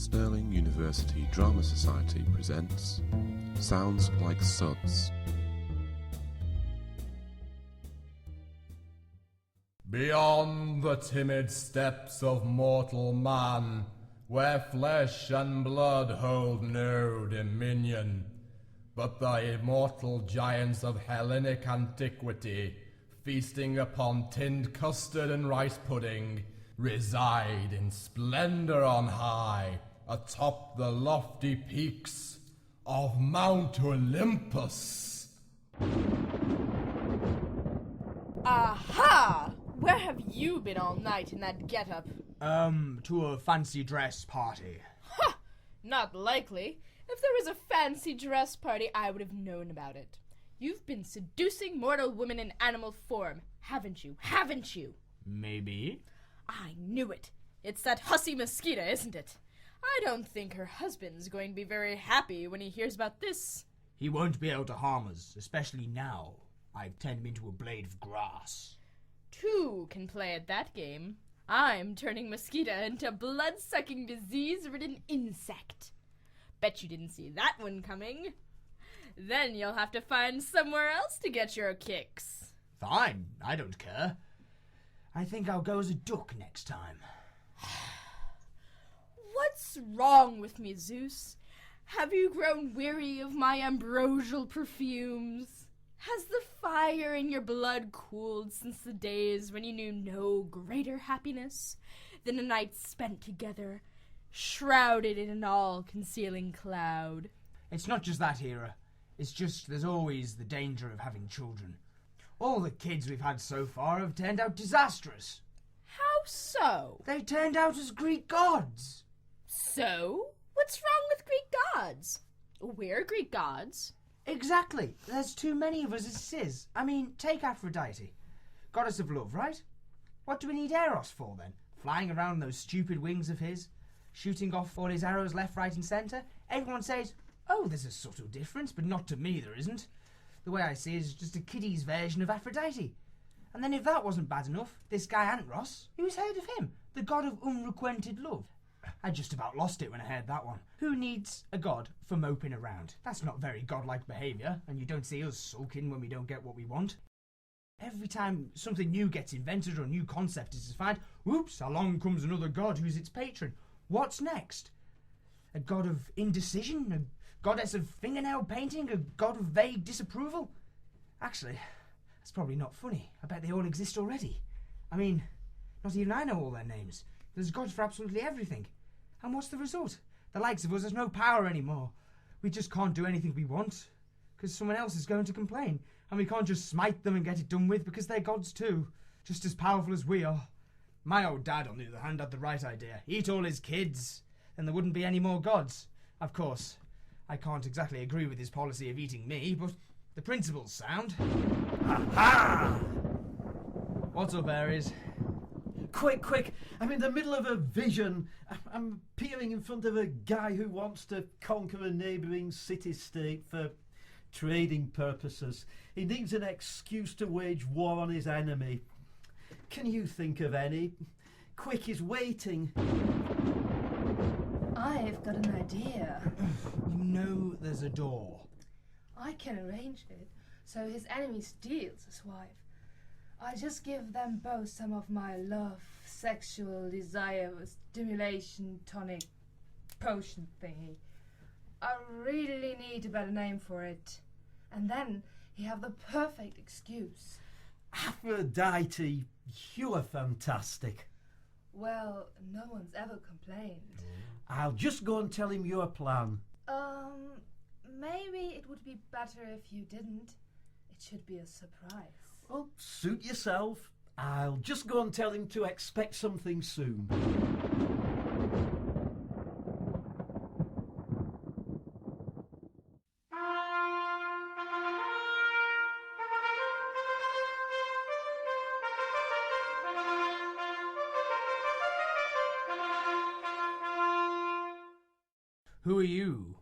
Stirling University Drama Society presents Sounds Like SUDS. Beyond the timid steps of mortal man, where flesh and blood hold no dominion, but the immortal giants of Hellenic antiquity, feasting upon tinned custard and rice pudding, reside in splendor on high, atop the lofty peaks of Mount Olympus. Aha! Where have you been all night in that get-up? To a fancy dress party. Ha! Not likely. If there was a fancy dress party, I would have known about it. You've been seducing mortal women in animal form, haven't you? Haven't you? Maybe. I knew it. It's that hussy mosquito, isn't it? I don't think her husband's going to be very happy when he hears about this. He won't be able to harm us, especially now. I've turned him into a blade of grass. Two can play at that game. I'm turning mosquito into a blood-sucking, disease-ridden insect. Bet you didn't see that one coming. Then you'll have to find somewhere else to get your kicks. Fine, I don't care. I think I'll go as a duck next time. What's wrong with me, Zeus? Have you grown weary of my ambrosial perfumes? Has the fire in your blood cooled since the days when you knew no greater happiness than a night spent together, shrouded in an all-concealing cloud? It's not just that, Hera. It's just there's always the danger of having children. All the kids we've had so far have turned out disastrous. How so? They turned out as Greek gods. So? What's wrong with Greek gods? We're Greek gods. Exactly. There's too many of us as sis. I mean, take Aphrodite. Goddess of love, right? What do we need Eros for, then? Flying around those stupid wings of his? Shooting off all his arrows left, right and centre? Everyone says, oh, there's a subtle difference, but not to me there isn't. The way I see it is just a kiddie's version of Aphrodite. And then if that wasn't bad enough, this guy Antros, who's heard of him? The god of unrequited love. I just about lost it when I heard that one. Who needs a god for moping around? That's not very godlike behaviour, and you don't see us sulking when we don't get what we want. Every time something new gets invented or a new concept is defined, whoops, along comes another god who's its patron. What's next? A god of indecision? A goddess of fingernail painting? A god of vague disapproval? Actually, that's probably not funny. I bet they all exist already. I mean, not even I know all their names. There's gods for absolutely everything. And what's the result? The likes of us has no power anymore. We just can't do anything we want, because someone else is going to complain. And we can't just smite them and get it done with, because they're gods too, just as powerful as we are. My old dad, on the other hand, had the right idea. Eat all his kids, then there wouldn't be any more gods. Of course, I can't exactly agree with his policy of eating me, but the principle's sound. Ha-ha! What's up, Ares? Quick, I'm in the middle of a vision. I'm peering in front of a guy who wants to conquer a neighbouring city-state for trading purposes. He needs an excuse to wage war on his enemy. Can you think of any? Quick, he's waiting. I've got an idea. You know there's a door. I can arrange it so his enemy steals his wife. I just give them both some of my love, sexual desire, stimulation, tonic, potion thingy. I really need a better name for it. And then he have the perfect excuse. Aphrodite, you are fantastic. Well, no one's ever complained. I'll just go and tell him your plan. Maybe it would be better if you didn't. It should be a surprise. Well, suit yourself. I'll just go and tell him to expect something soon. Who are you?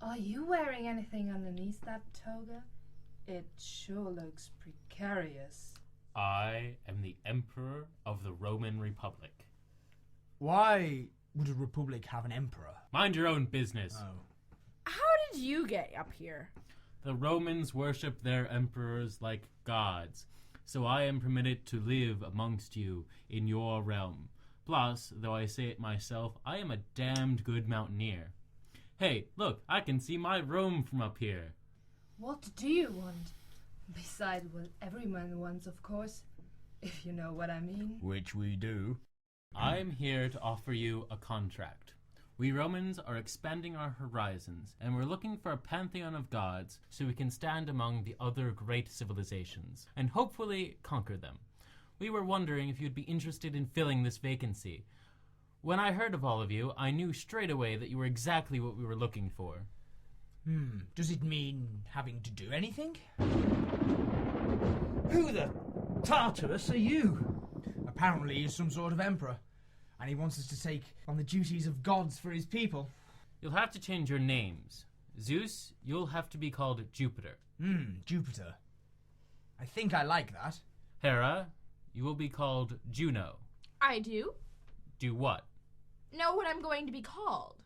Are you wearing anything underneath that toga? It sure looks precarious. I am the Emperor of the Roman Republic. Why would a republic have an emperor? Mind your own business. Oh. How did you get up here? The Romans worship their emperors like gods, so I am permitted to live amongst you in your realm. Plus, though I say it myself, I am a damned good mountaineer. Hey, look, I can see my Rome from up here. What do you want? Besides what everyone wants, of course, if you know what I mean. Which we do. I am here to offer you a contract. We Romans are expanding our horizons, and we're looking for a pantheon of gods so we can stand among the other great civilizations, and hopefully conquer them. We were wondering if you'd be interested in filling this vacancy. When I heard of all of you, I knew straight away that you were exactly what we were looking for. Does it mean having to do anything? Who the Tartarus are you? Apparently he's some sort of emperor, and he wants us to take on the duties of gods for his people. You'll have to change your names. Zeus, you'll have to be called Jupiter. Jupiter. I think I like that. Hera, you will be called Juno. I do. Do what? Know what I'm going to be called.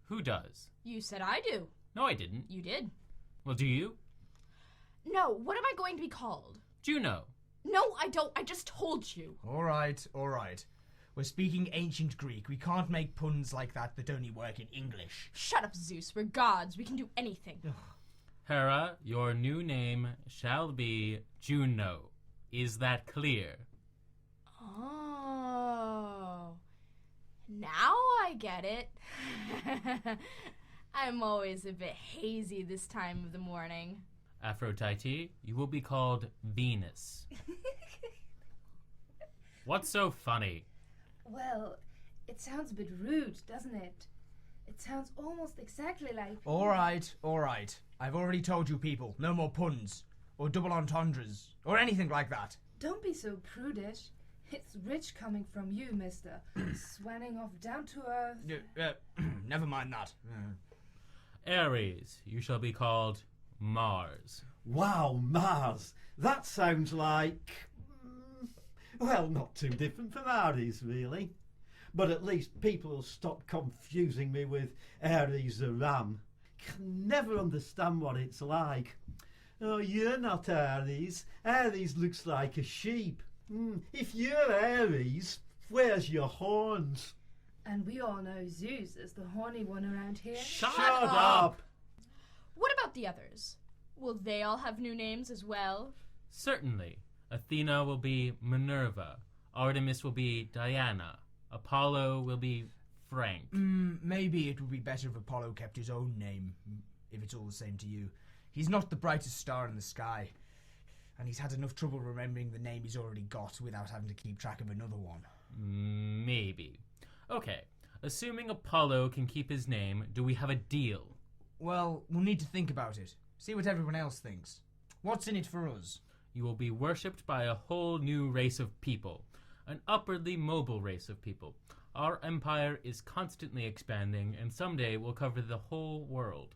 Who does? You said I do. No, I didn't. You did. Well, do you? No, what am I going to be called? Juno. No, I don't. I just told you. All right. We're speaking ancient Greek. We can't make puns like that only work in English. Shut up, Zeus. We're gods. We can do anything. Hera, your new name shall be Juno. Is that clear? Oh. Now I get it. I'm always a bit hazy this time of the morning. Aphrodite, you will be called Venus. What's so funny? Well, it sounds a bit rude, doesn't it? It sounds almost exactly like... All right. I've already told you people, no more puns, or double entendres, or anything like that. Don't be so prudish. It's rich coming from you, mister. Swanning off down to earth. Never mind that. Ares, you shall be called Mars. Wow, Mars. That sounds like... well, not too different from Ares, really. But at least people will stop confusing me with Ares the ram. Can never understand what it's like. Oh, you're not Ares. Ares looks like a sheep. If you're Ares, where's your horns? And we all know Zeus is the horny one around here. Shut up! What about the others? Will they all have new names as well? Certainly. Athena will be Minerva. Artemis will be Diana. Apollo will be Frank. Maybe it would be better if Apollo kept his own name, if it's all the same to you. He's not the brightest star in the sky, and he's had enough trouble remembering the name he's already got without having to keep track of another one. Maybe. Okay, assuming Apollo can keep his name, do we have a deal? Well, we'll need to think about it. See what everyone else thinks. What's in it for us? You will be worshipped by a whole new race of people, an upwardly mobile race of people. Our empire is constantly expanding, and someday will cover the whole world.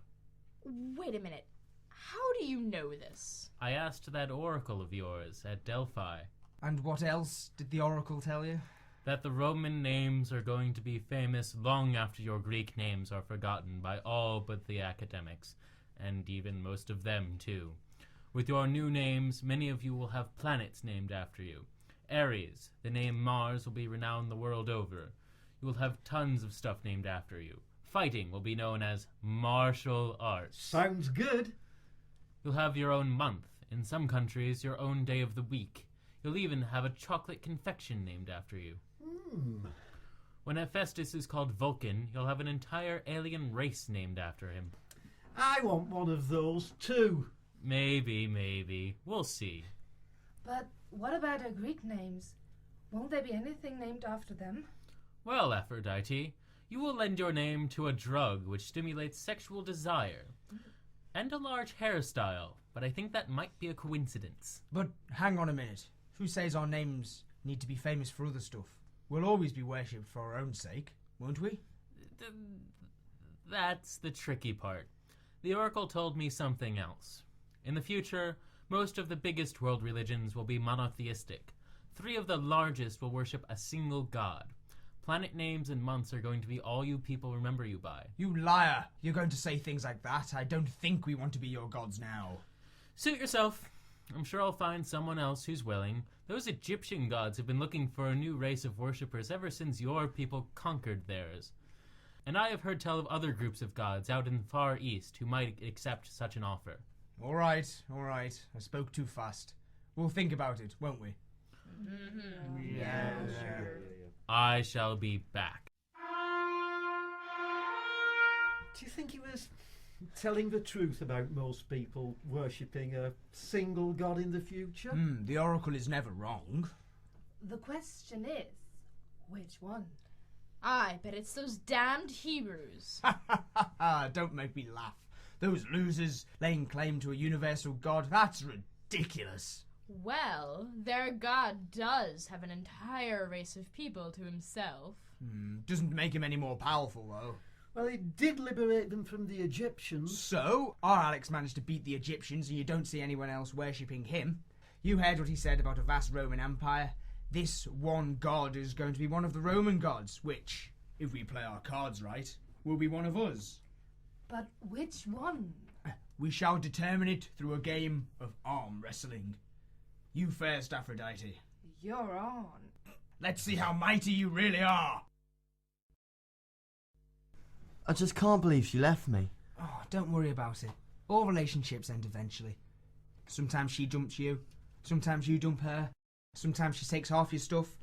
Wait a minute. How do you know this? I asked that oracle of yours at Delphi. And what else did the oracle tell you? That the Roman names are going to be famous long after your Greek names are forgotten by all but the academics, and even most of them too. With your new names, many of you will have planets named after you. Ares, the name Mars, will be renowned the world over. You will have tons of stuff named after you. Fighting will be known as martial arts. Sounds good. You'll have your own month. In some countries, your own day of the week. You'll even have a chocolate confection named after you. When Hephaestus is called Vulcan, you'll have an entire alien race named after him. I want one of those too. Maybe. We'll see. But what about our Greek names? Won't there be anything named after them? Well, Aphrodite, you will lend your name to a drug which stimulates sexual desire. And a large hairstyle, but I think that might be a coincidence. But hang on a minute. Who says our names need to be famous for other stuff? We'll always be worshipped for our own sake, won't we? That's the tricky part. The oracle told me something else. In the future, most of the biggest world religions will be monotheistic. 3 of the largest will worship a single god. Planet names and months are going to be all you people remember you by. You liar! You're going to say things like that. I don't think we want to be your gods now. Suit yourself. I'm sure I'll find someone else who's willing. Those Egyptian gods have been looking for a new race of worshippers ever since your people conquered theirs. And I have heard tell of other groups of gods out in the Far East who might accept such an offer. All right. I spoke too fast. We'll think about it, won't we? Yeah, sure. I shall be back. Do you think he was telling the truth about most people worshipping a single god in the future? The Oracle is never wrong. The question is, which one? I bet it's those damned Hebrews. Don't make me laugh. Those losers laying claim to a universal god, that's ridiculous. Well, their god does have an entire race of people to himself. Doesn't make him any more powerful, though. Well, he did liberate them from the Egyptians. So, our Alex managed to beat the Egyptians and you don't see anyone else worshipping him. You heard what he said about a vast Roman Empire. This one god is going to be one of the Roman gods, which, if we play our cards right, will be one of us. But which one? We shall determine it through a game of arm wrestling. You first, Aphrodite. You're on. Let's see how mighty you really are. I just can't believe she left me. Oh, don't worry about it. All relationships end eventually. Sometimes she dumps you, sometimes you dump her, sometimes she takes half your stuff,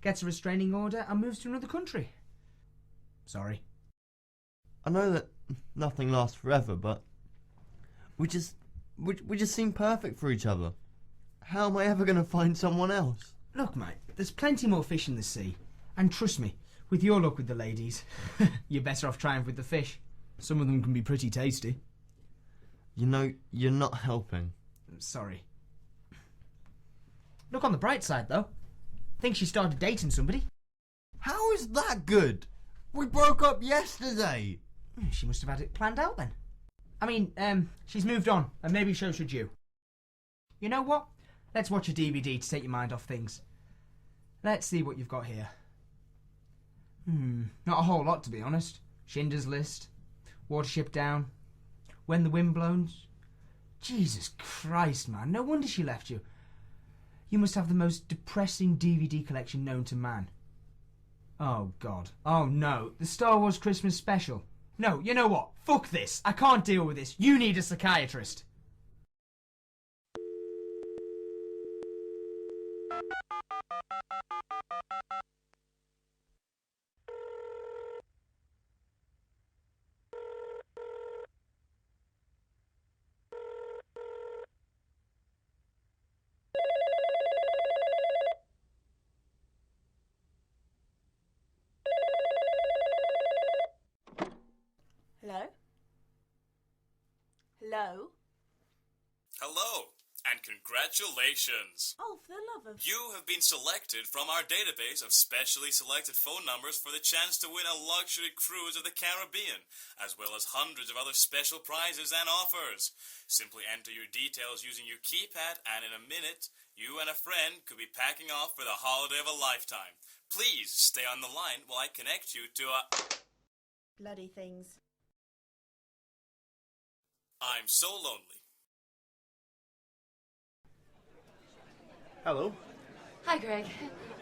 gets a restraining order and moves to another country. Sorry. I know that nothing lasts forever, but we just seem perfect for each other. How am I ever going to find someone else? Look, mate, there's plenty more fish in the sea. And trust me, with your luck with the ladies, you're better off trying with the fish. Some of them can be pretty tasty. You know, you're not helping. Sorry. Look on the bright side, though. I think she started dating somebody. How is that good? We broke up yesterday. She must have had it planned out then. I mean, she's moved on, and maybe so should you. You know what? Let's watch a DVD to take your mind off things. Let's see what you've got here. Not a whole lot, to be honest. Schindler's List, Watership Down, When the Wind Blows. Jesus Christ, man. No wonder she left you. You must have the most depressing DVD collection known to man. Oh, God. Oh, no. The Star Wars Christmas special. No, you know what? Fuck this. I can't deal with this. You need a psychiatrist. Hello? Hello? Hello, and congratulations! Oh, for the love of... You have been selected from our database of specially selected phone numbers for the chance to win a luxury cruise of the Caribbean, as well as hundreds of other special prizes and offers. Simply enter your details using your keypad, and in a minute, you and a friend could be packing off for the holiday of a lifetime. Please stay on the line while I connect you to a... Bloody things. I'm so lonely. Hello. Hi, Greg.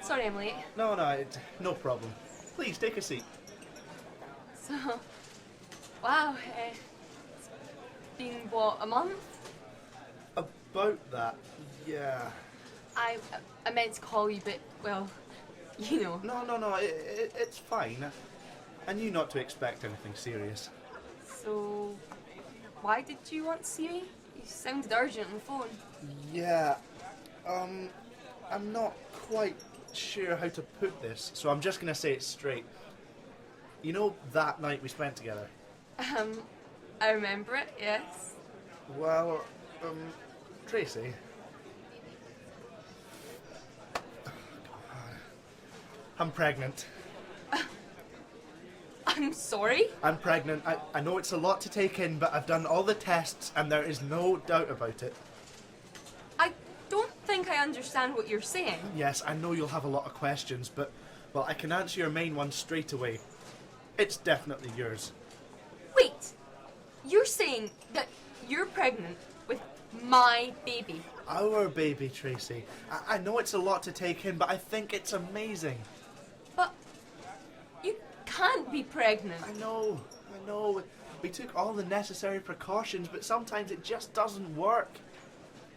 Sorry I'm late. No, no problem. Please take a seat. So, wow, it's been, what, a month? About that, yeah. I meant to call you, but, well, you know. No, it's fine. I knew not to expect anything serious. So, why did you want to see me? You sounded urgent on the phone. Yeah, I'm not quite sure how to put this, so I'm just gonna say it straight. You know that night we spent together? I remember it, yes. Well, Tracy. I'm pregnant. I'm sorry? I'm pregnant. I know it's a lot to take in, but I've done all the tests and there is no doubt about it. I don't think I understand what you're saying. Yes, I know you'll have a lot of questions, but, Well, I can answer your main one straight away. It's definitely yours. Wait! You're saying that you're pregnant with my baby? Our baby, Tracy. I know it's a lot to take in, but I think it's amazing. But you can't be pregnant. I know. We took all the necessary precautions, but sometimes it just doesn't work.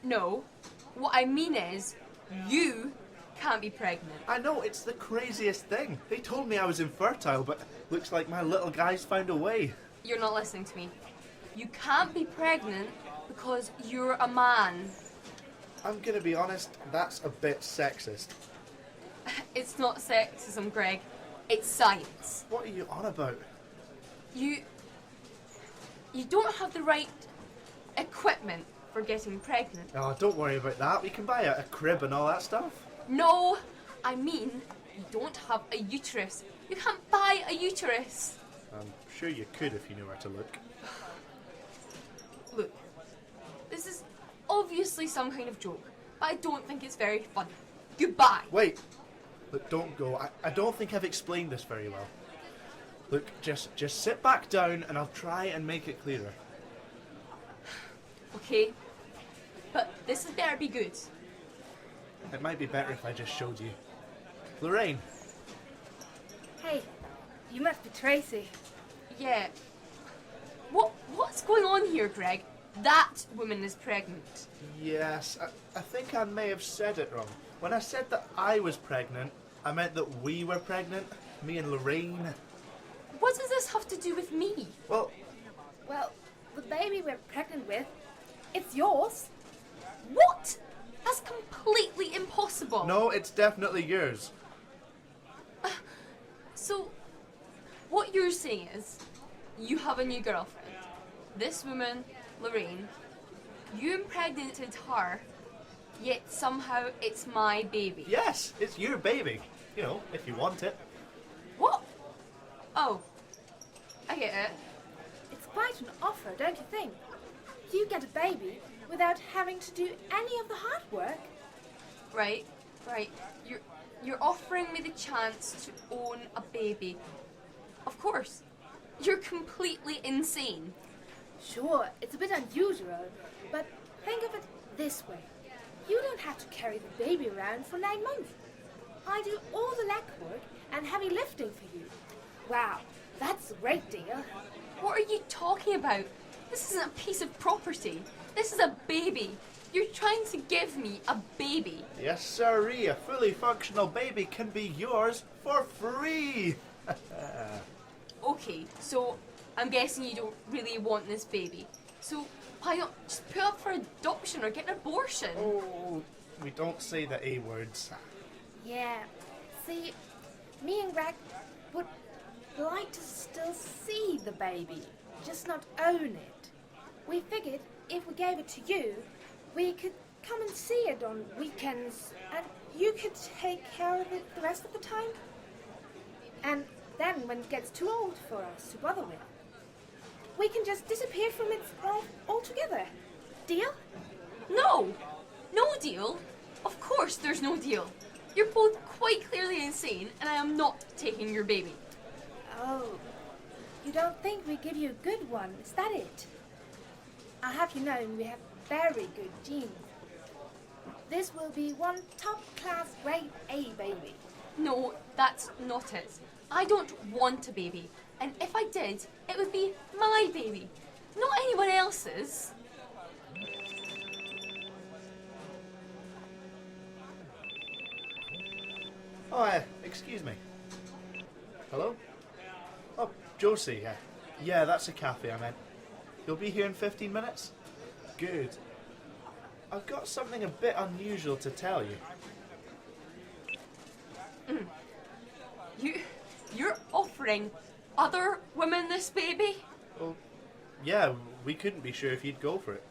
No. What I mean is, you can't be pregnant. I know, it's the craziest thing. They told me I was infertile, but looks like my little guy's found a way. You're not listening to me. You can't be pregnant because you're a man. I'm gonna be honest, that's a bit sexist. It's not sexism, Greg. It's science. What are you on about? You don't have the right equipment for getting pregnant. Oh, don't worry about that. We can buy a crib and all that stuff. No, I mean, you don't have a uterus. You can't buy a uterus. I'm sure you could if you knew where to look. Look, this is obviously some kind of joke, but I don't think it's very funny. Goodbye. Wait. Look, don't go. I don't think I've explained this very well. Look, just sit back down and I'll try and make it clearer. Okay, but this had better be good. It might be better if I just showed you. Lorraine. Hey, you must be Tracy. Yeah. What's going on here, Greg? That woman is pregnant. Yes, I think I may have said it wrong. When I said that I was pregnant, I meant that we were pregnant. Me and Lorraine. What does this have to do with me? Well, The baby we're pregnant with, it's yours. What? That's completely impossible. no, it's definitely yours. So, what you're saying is, you have a new girlfriend. This woman, Lorraine, you impregnated her, yet somehow it's my baby. Yes, it's your baby. You know, if you want it. What? Oh, I get it. It's quite an offer, don't you think? You get a baby without having to do any of the hard work. Right. You're offering me the chance to own a baby. Of course. You're completely insane. Sure, it's a bit unusual, but think of it this way. You don't have to carry the baby around for 9 months. I do all the legwork and heavy lifting for you. Wow, that's a great deal. What are you talking about? This isn't a piece of property. This is a baby. You're trying to give me a baby. Yes, sirree. A fully functional baby can be yours for free. Okay, so I'm guessing you don't really want this baby. So why not just put up for adoption or get an abortion? Oh, we don't say the A words. Yeah, see, me and Greg would like to still see the baby, just not own it. We figured if we gave it to you, we could come and see it on weekends, and you could take care of it the rest of the time. And then when it gets too old for us to bother with, we can just disappear from its life altogether. Deal? No! No deal? Of course there's no deal. You're both quite clearly insane, and I am not taking your baby. Oh, you don't think we give you a good one, is that it? I'll have you know we have very good genes. This will be one top-class grade A baby. No, that's not it. I don't want a baby, and if I did, it would be my baby, not anyone else's. Oh, excuse me. Hello? Oh, Josie. Yeah, that's a cafe I meant. You'll be here in 15 minutes? Good. I've got something a bit unusual to tell you. You're offering other women this baby? Well, yeah, we couldn't be sure if you'd go for it.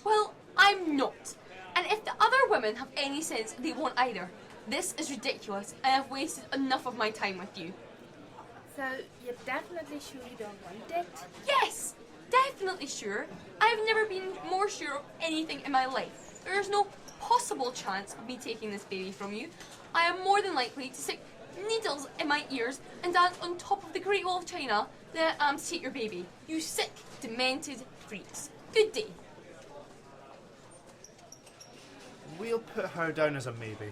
Well, I'm not. And if the other women have any sense, they won't either. This is ridiculous, and I've wasted enough of my time with you. So you're definitely sure you don't want it? Yes, definitely sure. I've never been more sure of anything in my life. There is no possible chance of me taking this baby from you. I am more than likely to stick needles in my ears, and dance on top of the Great Wall of China, then I am to take your baby. You sick, demented freaks. Good day. We'll put her down as a maybe.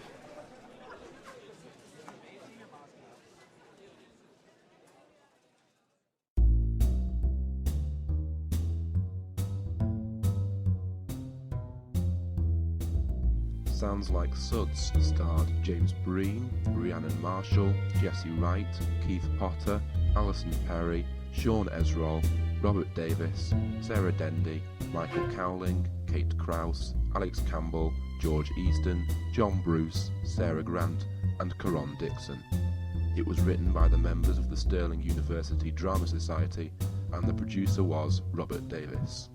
Sounds Like SUDS starred James Breen, Rhiannon Marshall, Jesse Wright, Keith Potter, Alison Perry, Sean Ezrall, Robert Davis, Sarah Dendy, Michael Cowling, Kate Krause, Alex Campbell, George Easton, John Bruce, Sarah Grant, and Caron Dixon. It was written by the members of the Stirling University Drama Society, and the producer was Robert Davis.